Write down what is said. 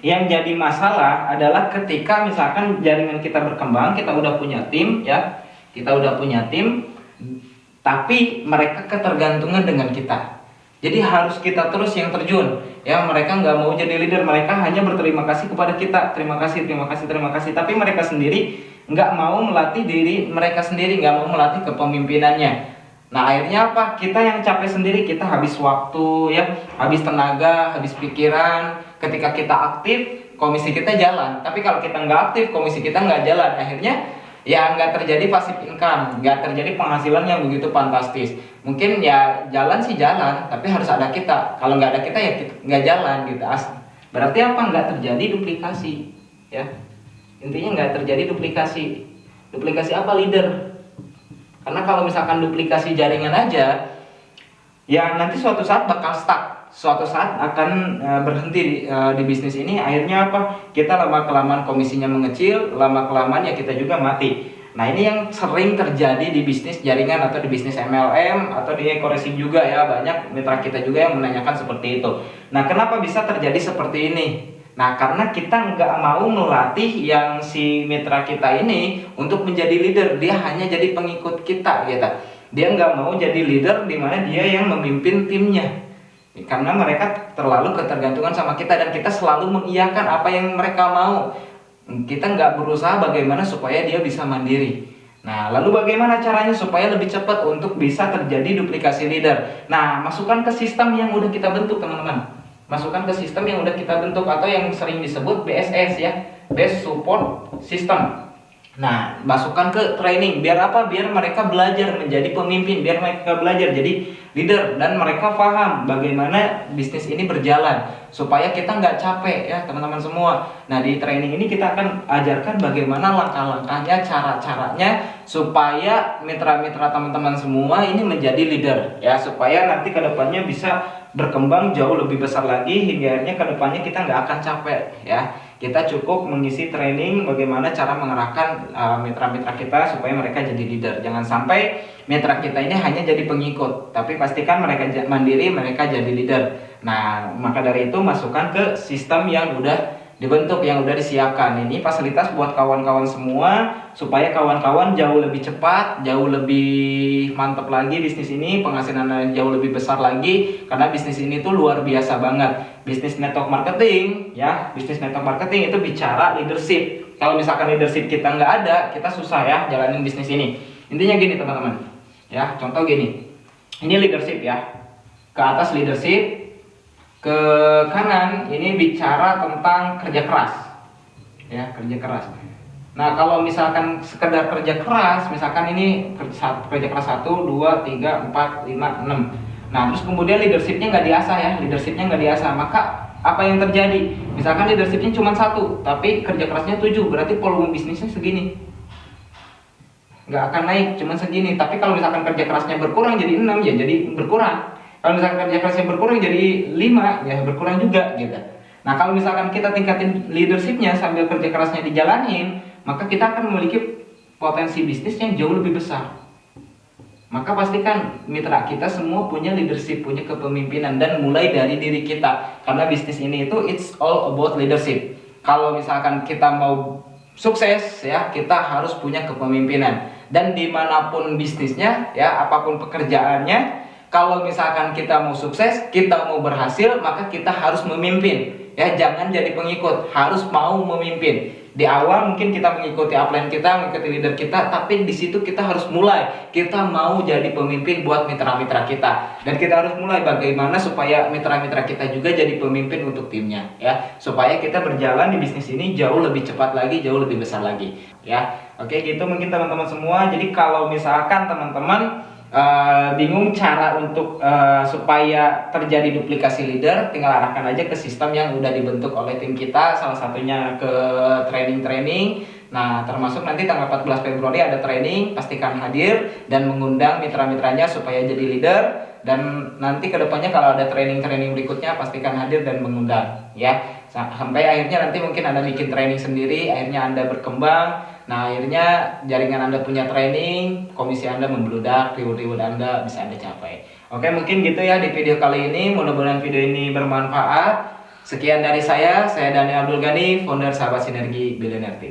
Yang jadi masalah adalah ketika misalkan jaringan kita berkembang, kita udah punya tim ya, kita udah punya tim, tapi mereka ketergantungan dengan kita. Jadi harus kita terus yang terjun ya. Mereka nggak mau jadi leader, mereka hanya berterima kasih kepada kita, terima kasih, terima kasih, terima kasih. Tapi mereka sendiri nggak mau melatih diri mereka sendiri, nggak mau melatih kepemimpinannya. Nah akhirnya apa? Kita yang capek sendiri, kita habis waktu ya, habis tenaga, habis pikiran. Ketika kita aktif, komisi kita jalan. Tapi kalau kita nggak aktif, komisi kita nggak jalan. Akhirnya ya nggak terjadi passive income, nggak terjadi penghasilan yang begitu fantastis. Mungkin ya jalan sih jalan, tapi harus ada kita. Kalau nggak ada kita ya kita nggak jalan gitu. Berarti apa? Nggak terjadi duplikasi ya. Intinya nggak terjadi duplikasi. Duplikasi apa? Leader. Karena kalau misalkan duplikasi jaringan aja, ya nanti suatu saat bakal stuck, suatu saat akan berhenti di bisnis ini. Akhirnya apa? Kita lama kelamaan komisinya mengecil, lama kelamaan ya kita juga mati. Nah ini yang sering terjadi di bisnis jaringan atau di bisnis MLM atau di e-koreksi juga ya. Banyak mitra kita juga yang menanyakan seperti itu. Nah kenapa bisa terjadi seperti ini? Nah karena kita nggak mau melatih yang si mitra kita ini untuk menjadi leader. Dia hanya jadi pengikut kita gitu. Dia nggak mau jadi leader di mana dia yang memimpin timnya. Karena mereka terlalu ketergantungan sama kita dan kita selalu mengiyakan apa yang mereka mau. Kita nggak berusaha bagaimana supaya dia bisa mandiri. Nah lalu bagaimana caranya supaya lebih cepat untuk bisa terjadi duplikasi leader? Nah masukkan ke sistem yang udah kita bentuk teman-teman. Masukkan ke sistem yang udah kita bentuk atau yang sering disebut BSS ya, Best Support System. Nah, masukkan ke training. Biar apa? Biar mereka belajar menjadi pemimpin, biar mereka belajar jadi leader dan mereka paham bagaimana bisnis ini berjalan supaya kita nggak capek ya teman-teman semua. Nah di training ini kita akan ajarkan bagaimana langkah-langkahnya, cara-caranya supaya mitra-mitra teman-teman semua ini menjadi leader ya, supaya nanti kedepannya bisa berkembang jauh lebih besar lagi hingga akhirnya kedepannya kita nggak akan capek ya. Kita cukup mengisi training bagaimana cara mengerahkan mitra-mitra kita supaya mereka jadi leader. Jangan sampai mitra kita ini hanya jadi pengikut, tapi pastikan mereka mandiri, mereka jadi leader. Nah, maka dari itu masukkan ke sistem yang udah dibentuk, yang udah disiapkan. Ini fasilitas buat kawan-kawan semua supaya kawan-kawan jauh lebih cepat, jauh lebih mantap lagi bisnis ini, penghasilan jauh lebih besar lagi karena bisnis ini tuh luar biasa banget. Bisnis network marketing ya, bisnis network marketing itu bicara leadership. Kalau misalkan leadership kita nggak ada, kita susah ya jalanin bisnis ini. Intinya gini teman-teman ya, contoh gini, ini leadership ya, ke atas leadership, ke kanan ini bicara tentang kerja keras ya, kerja keras. Nah kalau misalkan sekedar kerja keras, misalkan ini kerja keras 1, 2, 3, 4, 5, 6. Nah terus kemudian leadershipnya nggak diasah ya, leadershipnya nggak diasah, maka apa yang terjadi? Misalkan leadershipnya cuma 1 tapi kerja kerasnya 7, berarti volume bisnisnya segini, nggak akan naik, cuma segini. Tapi kalau misalkan kerja kerasnya berkurang jadi 6 ya jadi berkurang. Kalau misalkan kerja kerasnya berkurang jadi 5 ya berkurang juga gitu. Nah kalau misalkan kita tingkatin leadershipnya sambil kerja kerasnya dijalanin, maka kita akan memiliki potensi bisnis yang jauh lebih besar. Maka pastikan mitra kita semua punya leadership, punya kepemimpinan, dan mulai dari diri kita. Karena bisnis ini itu it's all about leadership. Kalau misalkan kita mau sukses ya, kita harus punya kepemimpinan. Dan dimanapun bisnisnya ya, apapun pekerjaannya, kalau misalkan kita mau sukses, kita mau berhasil, maka kita harus memimpin. Ya, jangan jadi pengikut, harus mau memimpin. Di awal mungkin kita mengikuti upline kita, mengikuti leader kita, tapi di situ kita harus mulai. Kita mau jadi pemimpin buat mitra-mitra kita. Dan kita harus mulai bagaimana supaya mitra-mitra kita juga jadi pemimpin untuk timnya, ya. Supaya kita berjalan di bisnis ini jauh lebih cepat lagi, jauh lebih besar lagi, ya. Oke, gitu mungkin teman-teman semua. Jadi kalau misalkan teman-teman bingung cara untuk supaya terjadi duplikasi leader, tinggal arahkan aja ke sistem yang udah dibentuk oleh tim kita, salah satunya ke training-training. Nah termasuk nanti tanggal 14 Februari ada training, pastikan hadir dan mengundang mitra-mitranya supaya jadi leader. Dan nanti kedepannya kalau ada training-training berikutnya pastikan hadir dan mengundang ya, sampai akhirnya nanti mungkin Anda bikin training sendiri, akhirnya Anda berkembang. Nah akhirnya jaringan Anda punya training, komisi Anda membludak, reward Anda bisa Anda capai. Oke, mungkin gitu ya di video kali ini. Mudah-mudahan video ini bermanfaat. Sekian dari saya Daniel Abdul Ghani, founder Sahabat Sinergi Billionaire Team.